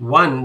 1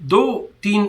2-3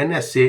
NSA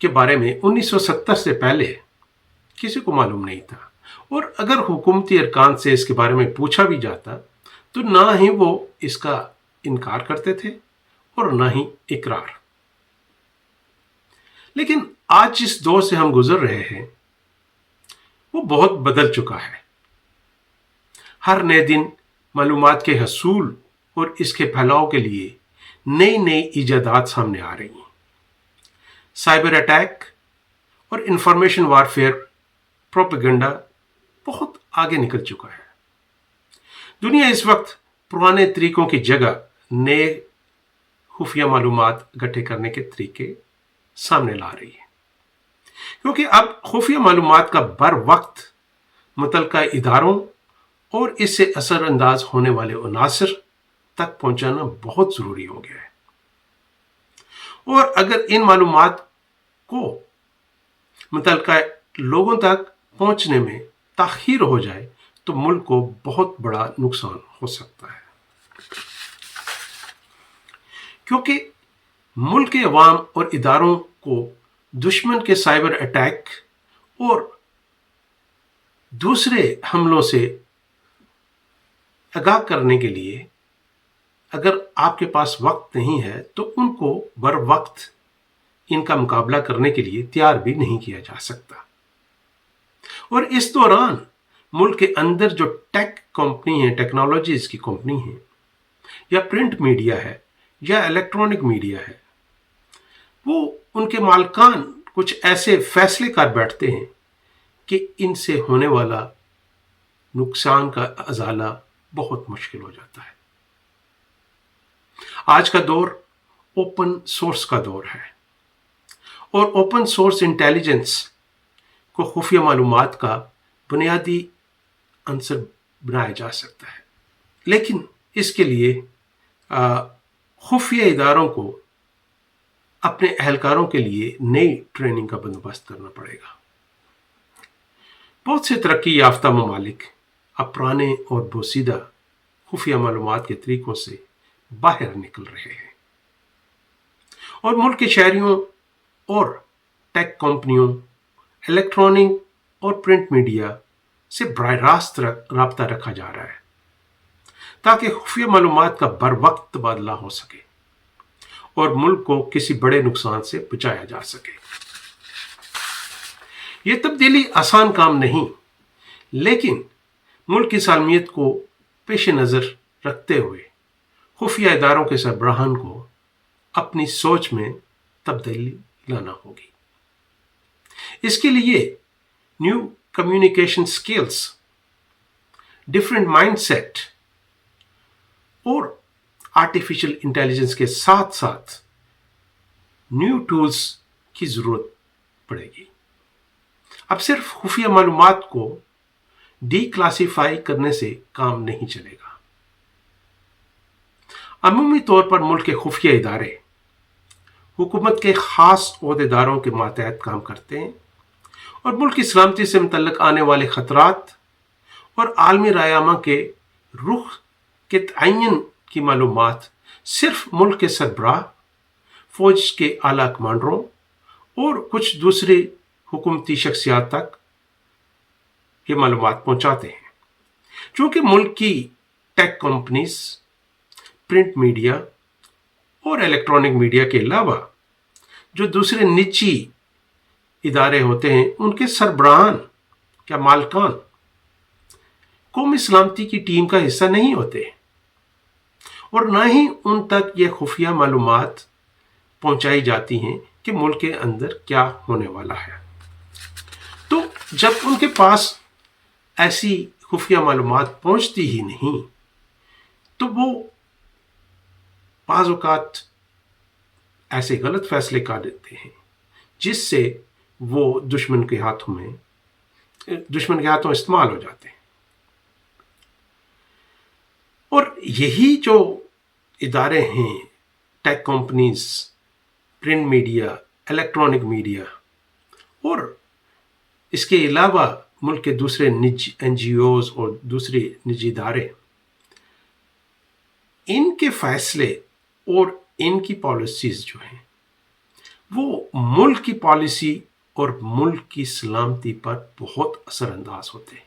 کے بارے میں 1970 سے پہلے کسی کو معلوم نہیں تھا، اور اگر حکومتی ارکان سے اس کے بارے میں پوچھا بھی جاتا تو نہ ہی وہ اس کا انکار کرتے تھے اور نہ ہی اقرار۔ لیکن آج جس دور سے ہم گزر رہے ہیں وہ بہت بدل چکا ہے۔ ہر نئے دن معلومات کے حصول اور اس کے پھیلاؤ کے لیے نئی نئی ایجادات سامنے آ رہی ہیں۔ سائبر اٹیک اور انفارمیشن وارفیئر، پروپیگنڈا بہت آگے نکل چکا ہے۔ دنیا اس وقت پرانے طریقوں کی جگہ نئے خفیہ معلومات اکٹھے کرنے کے طریقے سامنے لا رہی ہے، کیونکہ اب خفیہ معلومات کا بر وقت متعلقہ اداروں اور اس سے اثر انداز ہونے والے عناصر تک پہنچانا بہت ضروری ہو گیا ہے۔ اور اگر ان معلومات کو متعلقہ لوگوں تک پہنچنے میں تاخیر ہو جائے تو ملک کو بہت بڑا نقصان ہو سکتا ہے، کیونکہ ملک کے عوام اور اداروں کو دشمن کے سائبر اٹیک اور دوسرے حملوں سے آگاہ کرنے کے لیے اگر آپ کے پاس وقت نہیں ہے تو ان کو بر وقت ان کا مقابلہ کرنے کے لیے تیار بھی نہیں کیا جا سکتا۔ اور اس دوران ملک کے اندر جو ٹیک کمپنی ہیں، ٹیکنالوجیز کی کمپنی ہیں، یا پرنٹ میڈیا ہے یا الیکٹرانک میڈیا ہے، وہ ان کے مالکان کچھ ایسے فیصلے کر بیٹھتے ہیں کہ ان سے ہونے والا نقصان کا ازالہ بہت مشکل ہو جاتا ہے۔ آج کا دور اوپن سورس کا دور ہے، اور اوپن سورس انٹیلیجنس کو خفیہ معلومات کا بنیادی عنصر بنایا جا سکتا ہے، لیکن اس کے لیے خفیہ اداروں کو اپنے اہلکاروں کے لیے نئی ٹریننگ کا بندوبست کرنا پڑے گا۔ بہت سے ترقی یافتہ ممالک اب پرانے اور بوسیدہ خفیہ معلومات کے طریقوں سے باہر نکل رہے ہیں، اور ملک کے شہریوں اور ٹیک کمپنیوں، الیکٹرانک اور پرنٹ میڈیا سے براہ راست رابطہ رکھا جا رہا ہے تاکہ خفیہ معلومات کا بر وقت تبادلہ ہو سکے اور ملک کو کسی بڑے نقصان سے بچایا جا سکے۔ یہ تبدیلی آسان کام نہیں، لیکن ملک کی سالمیت کو پیش نظر رکھتے ہوئے خفیہ اداروں کے سربراہان کو اپنی سوچ میں تبدیلی لانا ہوگی۔ اس کے لیے new communication skills, different mindset اور آرٹیفیشل انٹیلیجنس کے ساتھ ساتھ نیو ٹولز کی ضرورت پڑے گی۔ اب صرف خفیہ معلومات کو ڈی کلاسیفائی کرنے سے کام نہیں چلے گا۔ عمومی طور پر ملک کے خفیہ ادارے حکومت کے خاص عہدیداروں کے ماتحت کام کرتے ہیں، اور ملک کی سلامتی سے متعلق آنے والے خطرات اور عالمی رائے عامہ کے رخ کے تعین کی معلومات صرف ملک کے سربراہ، فوج کے اعلیٰ کمانڈروں اور کچھ دوسری حکومتی شخصیات تک یہ معلومات پہنچاتے ہیں۔ چونکہ ملک کی ٹیک کمپنیز، پرنٹ میڈیا اور الیکٹرانک میڈیا کے علاوہ جو دوسرے نجی ادارے ہوتے ہیں، ان کے سربراہان یا مالکان قومی سلامتی کی ٹیم کا حصہ نہیں ہوتے، اور نہ ہی ان تک یہ خفیہ معلومات پہنچائی جاتی ہیں کہ ملک کے اندر کیا ہونے والا ہے۔ تو جب ان کے پاس ایسی خفیہ معلومات پہنچتی ہی نہیں تو وہ بعض اوقات ایسے غلط فیصلے کر دیتے ہیں جس سے وہ دشمن کے ہاتھوں استعمال ہو جاتے ہیں۔ اور یہی جو ادارے ہیں، tech companies, print media, electronic media اور اس کے علاوہ ملک کے دوسرے نجی NGOs اور دوسرے نجی ادارے، ان کے فیصلے اور ان کی پالیسیز جو ہیں وہ ملک کی پالیسی اور ملک کی سلامتی پر بہت اثر انداز ہوتے ہیں۔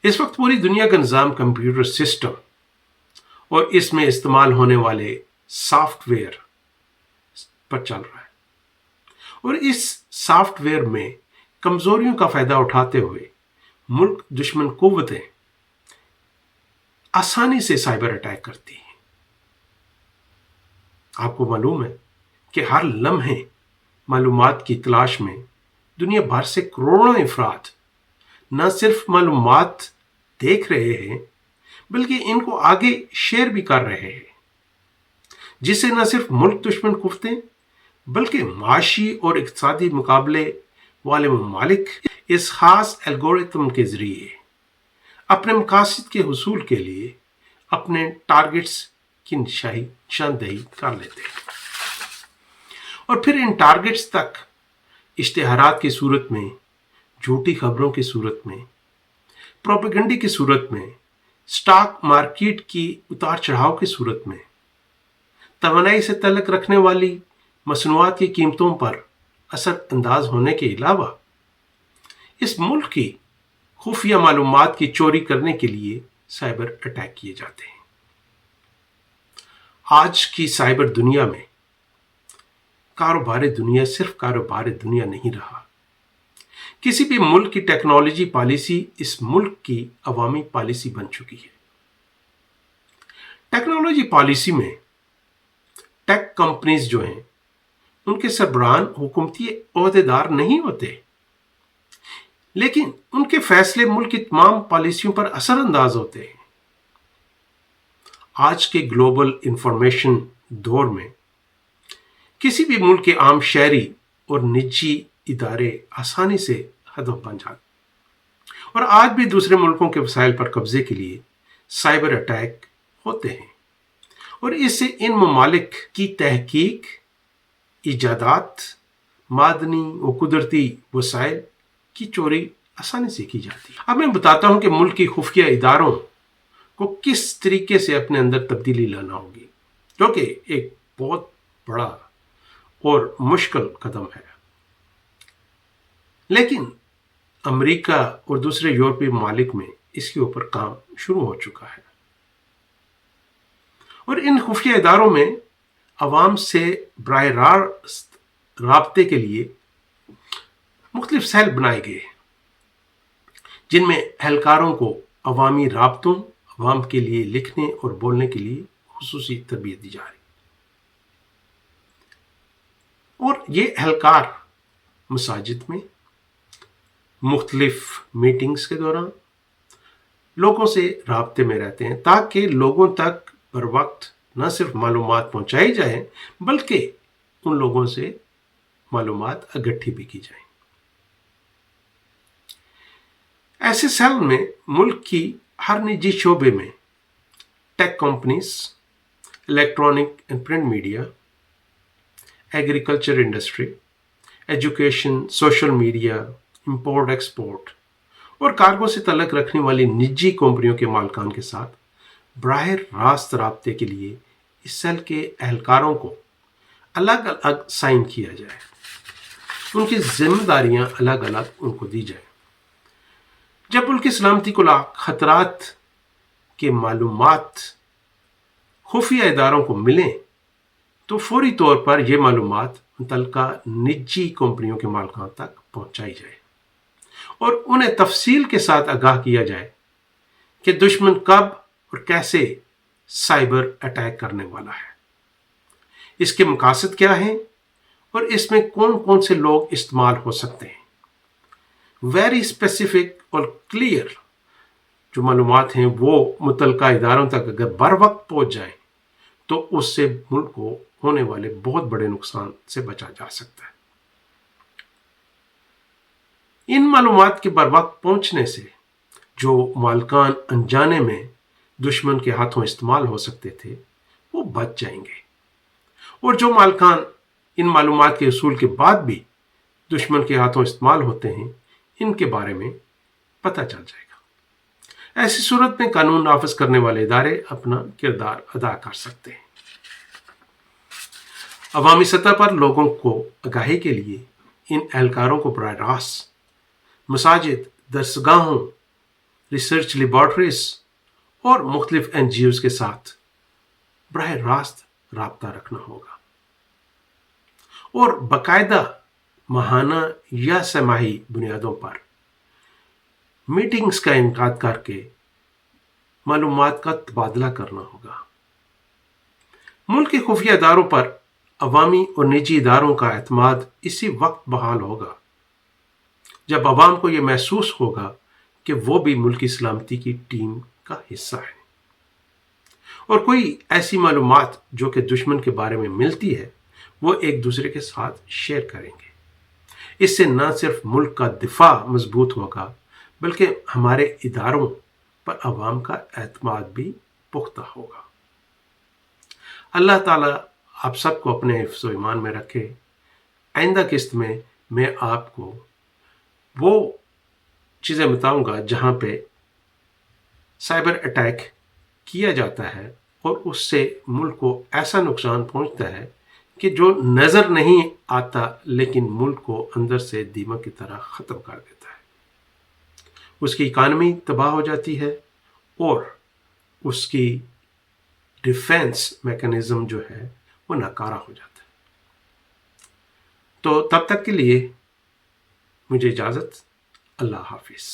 اس وقت پوری دنیا کا نظام کمپیوٹر سسٹم اور اس میں استعمال ہونے والے سافٹ ویئر پر چل رہا ہے، اور اس سافٹ ویئر میں کمزوریوں کا فائدہ اٹھاتے ہوئے ملک دشمن قوتیں آسانی سے سائبر اٹیک کرتی ہیں۔ آپ کو معلوم ہے کہ ہر لمحے معلومات کی تلاش میں دنیا بھر سے کروڑوں افراد نہ صرف معلومات دیکھ رہے ہیں بلکہ ان کو آگے شیئر بھی کر رہے ہیں، جس سے نہ صرف ملک دشمن قوتیں بلکہ معاشی اور اقتصادی مقابلے والے ممالک اس خاص الگورتھم کے ذریعے اپنے مقاصد کے حصول کے لیے اپنے ٹارگٹس کی نشاندہی کر لیتے ہیں، اور پھر ان ٹارگٹس تک اشتہارات کی صورت میں، جھوٹی خبروں کی صورت میں، پروپیگنڈے کی صورت میں، سٹاک مارکیٹ کی اتار چڑھاؤ کی صورت میں، توانائی سے تعلق رکھنے والی مصنوعات کی قیمتوں پر اثر انداز ہونے کے علاوہ اس ملک کی خفیہ معلومات کی چوری کرنے کے لیے سائبر اٹیک کیے جاتے ہیں۔ آج کی سائبر دنیا میں کاروبار دنیا صرف کاروبار دنیا نہیں رہا۔ کسی بھی ملک کی ٹیکنالوجی پالیسی اس ملک کی عوامی پالیسی بن چکی ہے۔ ٹیکنالوجی پالیسی میں ٹیک کمپنیز جو ہیں ان کے سربراہان حکومتی عہدیدار نہیں ہوتے، لیکن ان کے فیصلے ملک کی تمام پالیسیوں پر اثر انداز ہوتے ہیں۔ آج کے گلوبل انفارمیشن دور میں کسی بھی ملک کے عام شہری اور نجی ادارے آسانی سے ہدف بن جاتے، اور آج بھی دوسرے ملکوں کے وسائل پر قبضے کے لیے سائبر اٹیک ہوتے ہیں، اور اس سے ان ممالک کی تحقیق، ایجادات، معدنی و قدرتی وسائل کی چوری آسانی سے کی جاتی ہے۔ اب میں بتاتا ہوں کہ ملک کی خفیہ اداروں کو کس طریقے سے اپنے اندر تبدیلی لانا ہوگی، جو کہ ایک بہت بڑا اور مشکل قدم ہے، لیکن امریکہ اور دوسرے یورپی ممالک میں اس کے اوپر کام شروع ہو چکا ہے، اور ان خفیہ اداروں میں عوام سے براہ راست رابطے کے لیے مختلف سیل بنائے گئے ہیں، جن میں اہلکاروں کو عوامی رابطوں، عوام کے لیے لکھنے اور بولنے کے لیے خصوصی تربیت دی جا رہی ہے، اور یہ اہلکار مساجد میں مختلف میٹنگز کے دوران لوگوں سے رابطے میں رہتے ہیں تاکہ لوگوں تک بر وقت نہ صرف معلومات پہنچائی جائیں بلکہ ان لوگوں سے معلومات اکٹھی بھی کی جائیں۔ ایسے سیل میں ملک کی ہر نجی شعبے میں tech companies, electronic and print media, agriculture industry, education, social media, import export اور کارگو سے تعلق رکھنے والی نجی کمپنیوں کے مالکان کے ساتھ براہ راست رابطے کے لیے اس سیل کے اہلکاروں کو الگ الگ سائن کیا جائے، ان کی ذمہ داریاں الگ الگ ان کو دی جائیں۔ جب ملک کی سلامتی کو خطرات کے معلومات خفیہ اداروں کو ملیں تو فوری طور پر یہ معلومات متعلقہ نجی کمپنیوں کے مالکان تک پہنچائی جائے اور انہیں تفصیل کے ساتھ آگاہ کیا جائے کہ دشمن کب اور کیسے سائبر اٹیک کرنے والا ہے، اس کے مقاصد کیا ہیں اور اس میں کون کون سے لوگ استعمال ہو سکتے ہیں۔ ویری اسپیسیفک اور کلیئر جو معلومات ہیں وہ متعلقہ اداروں تک اگر بر وقت پہنچ جائیں تو اس سے ملک کو ہونے والے بہت بڑے نقصان سے بچا جا سکتا ہے۔ ان معلومات کے بر وقت پہنچنے سے جو مالکان انجانے میں دشمن کے ہاتھوں استعمال ہو سکتے تھے وہ بچ جائیں گے، اور جو مالکان ان معلومات کے حصول کے بعد بھی دشمن کے ہاتھوں استعمال ہوتے ہیں ان کے بارے میں پتہ چل جائے گا۔ ایسی صورت میں قانون نافذ کرنے والے ادارے اپنا کردار ادا کر سکتے ہیں۔ عوامی سطح پر لوگوں کو آگاہی کے لیے ان اہلکاروں کو براہ راست مساجد، درسگاہوں، ریسرچ لیبارٹریز اور مختلف NGOs کے ساتھ براہ راست رابطہ رکھنا ہوگا اور باقاعدہ ماہانہ یا سہ ماہی بنیادوں پر میٹنگز کا انعقاد کر کے معلومات کا تبادلہ کرنا ہوگا۔ ملک کے خفیہ اداروں پر عوامی اور نجی اداروں کا اعتماد اسی وقت بحال ہوگا جب عوام کو یہ محسوس ہوگا کہ وہ بھی ملکی سلامتی کی ٹیم کا حصہ ہے، اور کوئی ایسی معلومات جو کہ دشمن کے بارے میں ملتی ہے وہ ایک دوسرے کے ساتھ شیئر کریں گے۔ اس سے نہ صرف ملک کا دفاع مضبوط ہوگا بلکہ ہمارے اداروں پر عوام کا اعتماد بھی پختہ ہوگا۔ اللہ تعالیٰ آپ سب کو اپنے حفظ و ایمان میں رکھے۔ آئندہ قسط میں آپ کو وہ چیزیں بتاؤں گا جہاں پہ سائبر اٹیک کیا جاتا ہے اور اس سے ملک کو ایسا نقصان پہنچتا ہے کہ جو نظر نہیں آتا لیکن ملک کو اندر سے دیمک کی طرح ختم کر دیتا ہے۔ اس کی اکانومی تباہ ہو جاتی ہے اور اس کی ڈیفینس میکانزم جو ہے وہ ناکارہ ہو جاتا ہے۔ تو تب تک کے لیے مجھے اجازت، اللہ حافظ۔